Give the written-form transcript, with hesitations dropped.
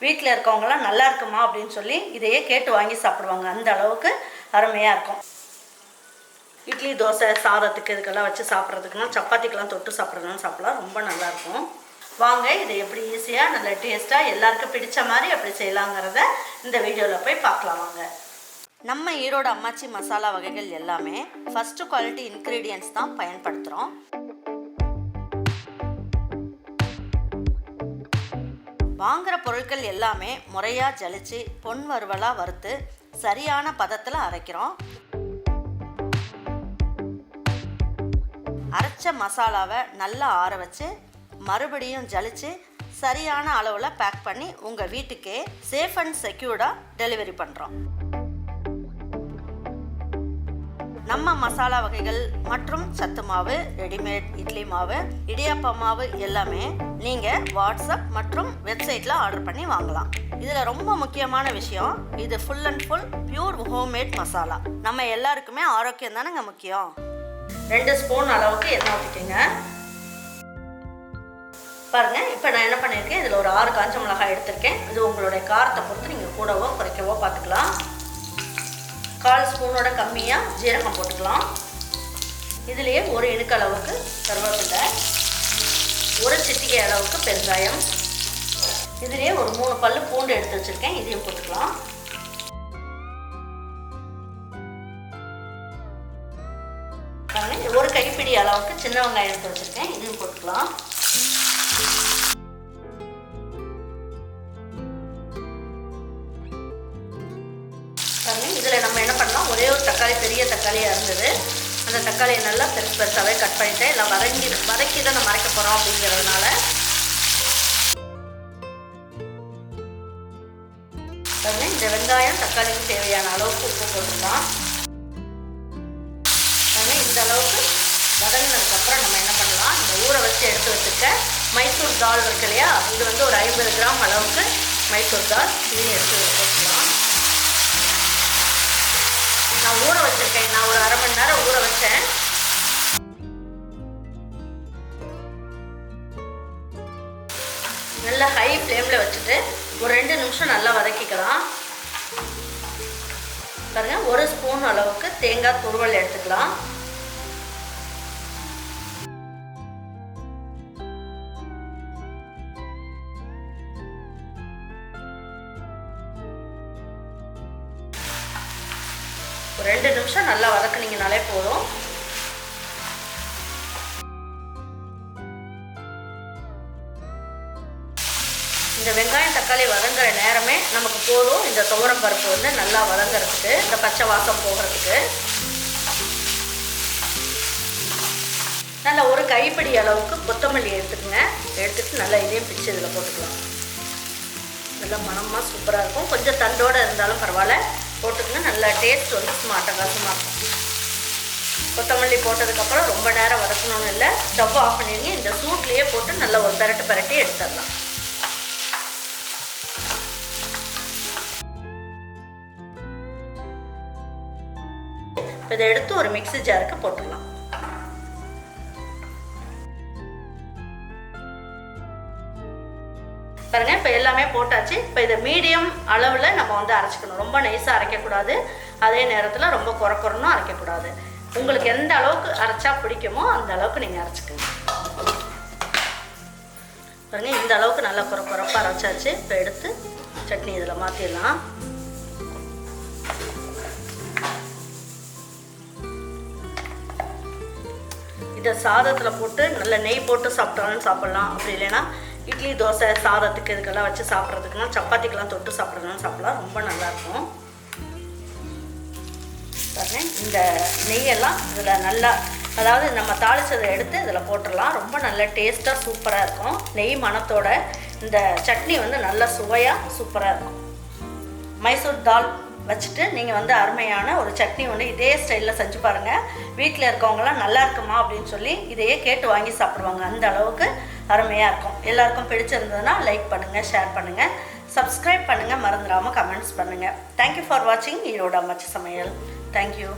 வீட்டில் இருக்கவங்களாம் நல்லா இருக்குமா அப்படின்னு சொல்லி இதையே கேட்டு வாங்கி சாப்பிடுவாங்க. அந்த அளவுக்கு அருமையாக இருக்கும். இட்லி தோசை சாதத்துக்கு இதுக்கெல்லாம் வச்சு சாப்பிட்றதுக்குலாம் சப்பாத்திக்கெல்லாம் தொட்டு சாப்பிட்றதுலாம் சாப்பிடலாம். ரொம்ப நல்லாயிருக்கும். வாங்க இதை எப்படி ஈஸியாக நல்ல டேஸ்ட்டாக எல்லாருக்கும் பிடிச்ச மாதிரி எப்படி செய்யலாங்கிறத இந்த வீடியோவில் போய் பார்க்கலாம் வாங்க. நம்ம ஈரோடு அம்மாச்சி மசாலா வகைகள் எல்லாமே ஃபஸ்ட்டு குவாலிட்டி இன்க்ரீடியன்ட்ஸ் தான் பயன்படுத்துகிறோம். வாங்குகிற பொருட்கள் எல்லாமே முறையாக ஜலிச்சு பொன் வறுவலாக வறுத்து சரியான பதத்தில் அரைக்கிறோம். அரைச்ச மசாலாவை நல்லா ஆற வச்சு மறுபடியும் ஜலிச்சு சரியான அளவில் பேக் பண்ணி உங்கள் வீட்டுக்கே சேஃப் அண்ட் செக்யூர்டாக டெலிவரி பண்ணுறோம். நம்ம மசாலா வகைகள் மற்றும் சத்து மாவு, ரெடிமேட் இட்லி மாவு, இடியாப்ப மாவு எல்லாமே நீங்கள் வாட்ஸ்அப் மற்றும் வெப்சைட்டில் ஆர்டர் பண்ணி வாங்கலாம். இதில் ரொம்ப முக்கியமான விஷயம், இது full and full pure homemade masala. நம்ம எல்லாருக்குமே ஆரோக்கியம் தானேங்க முக்கியம். 2 ஸ்பூன் அளவுக்கு எண்ணெய் ஊற்றிக்கோங்க. பாருங்கள், இப்போ நான் என்ன பண்ணியிருக்கேன், இதில் ஒரு 6 காஞ்ச மிளகாய் எடுத்திருக்கேன். இது உங்களுடைய காரத்தை பொறுத்து நீங்கள் கூடவோ குறைக்கவோ பார்த்துக்கலாம். 1/4 ஸ்பூனோட கம்மியாக ஜீரகம் போட்டுக்கலாம். இதுலேயே ஒரு இனுக்கு அளவுக்கு கருவேப்பிலை, ஒரு சிட்டிகை அளவுக்கு பெருங்காயம், இதுலேயே ஒரு 3 பல்லு பூண்டு எடுத்து வச்சுருக்கேன், இதையும் போட்டுக்கலாம். ஒரு கைப்பிடி அளவுக்கு சின்ன வெங்காயம் எடுத்து வச்சுருக்கேன், இதையும் போட்டுக்கலாம். இதில் நம்ம என்ன பண்ணலாம், ஒரே ஒரு தக்காளி, பெரிய தக்காளியாக இருந்தது. அந்த தக்காளியை நல்லா பெருசு பெருசாகவே கட் பண்ணிட்டேன். இல்லை வதக்கி தான் நம்ம அரைக்க போகிறோம் அப்படிங்கிறதுனால. இந்த வெங்காயம் தக்காளிக்கு தேவையான அளவுக்கு உப்பு போட்டுக்கலாம். இந்த அளவுக்கு வதங்கினதுக்கப்புறம் நம்ம என்ன பண்ணலாம், இந்த ஊற வச்சு எடுத்து வச்சுருக்க மைசூர் தால் இருக்கு இல்லையா, இது வந்து ஒரு 50 கிராம் அளவுக்கு மைசூர் தால், இதையும் எடுத்து போட்டுக்கலாம். நான் ஊற வச்சுருக்கேன், நான் ஒரு 1/2 மணி நேரம் ஊற வச்சேன். நல்லா ஹை ஃப்ளேமில் வச்சுட்டு ஒரு 2 நிமிஷம் நல்லா வதக்கிக்கலாம். பாருங்கள், 1 ஸ்பூன் அளவுக்கு தேங்காய் துருவல் எடுத்துக்கலாம். ஒரு 2 நிமிஷம் நல்லா வதக்குனீங்கனாலே போதும். இந்த வெங்காயம் தக்காளி வதங்குற நேரமே நமக்கு போதும். இந்த துவரம் பருப்பு வந்து நல்லா வதங்கிறதுக்கு, இந்த பச்சை வாசம் போகிறதுக்கு. நல்லா ஒரு கைப்பிடி அளவுக்கு கொத்தமல்லி எடுத்துக்கோங்க. எடுத்துட்டு நல்லா இதையும் பிச்சு இதில் போட்டுக்கலாம். நல்லா மணமாக சூப்பராக இருக்கும். கொஞ்சம் தண்டோடு இருந்தாலும் பரவாயில்ல, போட்டுக்கங்க. நல்லா டேஸ்ட் வந்து சும்மா அட்டகாசமாக இருக்கும். கொத்தமல்லி போட்டதுக்கப்புறம் ரொம்ப நேரம் வதக்கணும்னு இல்லை, ஸ்டவ் ஆஃப் பண்ணிடுங்க. இந்த சூட்லேயே போட்டு நல்லா ஒரு பரட்டி எடுத்துடலாம். இப்போ இதை எடுத்து ஒரு மிக்ஸி ஜாருக்கு போட்டுடலாம். பாருங்கள், இப்போ எல்லாமே போட்டாச்சு. இப்போ இதை மீடியம் அளவில் நம்ம வந்து அரைச்சிக்கணும். ரொம்ப நைஸாக அரைக்கக்கூடாது, அதே நேரத்தில் ரொம்ப குறைக்கணும் அரைக்கக்கூடாது. உங்களுக்கு எந்த அளவுக்கு அரைச்சா பிடிக்குமோ அந்த அளவுக்கு நீங்கள் அரைச்சிக்கோங்க. பாருங்கள், இந்த அளவுக்கு நல்லா குறைப்பாக அரைச்சாச்சு. இப்போ எடுத்து சட்னி இதில் மாற்றிடலாம். இதை சாதத்தில் போட்டு நல்ல நெய் போட்டு சாப்பிட்டாலும் சாப்பிட்லாம். அப்படி இல்லைன்னா இட்லி தோசை சாதத்துக்கு இதுக்கெல்லாம் வச்சு சாப்பிட்றதுக்குலாம் சப்பாத்திக்கெல்லாம் தொட்டு சாப்பிட்றதுலாம் சாப்பிட்லாம். ரொம்ப நல்லாயிருக்கும். பாருங்கள், இந்த நெய்யெல்லாம் இதில் நல்லா, அதாவது நம்ம தாளிச்சதை எடுத்து இதில் போட்டுடலாம். ரொம்ப நல்ல டேஸ்ட்டாக சூப்பராக இருக்கும். நெய் மணத்தோட இந்த சட்னி வந்து நல்லா சுவையாக சூப்பராக இருக்கும். மைசூர் தால் வச்சுட்டு நீங்கள் வந்து அருமையான ஒரு சட்னி ஒன்று இதே ஸ்டைலில் செஞ்சு பாருங்கள். வீட்டில் இருக்கவங்களாம் நல்லா இருக்குமா அப்படின்னு சொல்லி இதையே கேட்டு வாங்கி சாப்பிடுவாங்க. அந்த அளவுக்கு அருமையாக இருக்கும். எல்லாருக்கும் பிடிச்சிருந்ததுன்னா லைக் பண்ணுங்கள், ஷேர் பண்ணுங்கள், சப்ஸ்கிரைப் பண்ணுங்கள், மறந்துடாமல் கமெண்ட்ஸ் பண்ணுங்கள். தேங்க்யூ ஃபார் வாட்சிங் ஈரோடு அம்மாச்சி சமையல். தேங்க்யூ.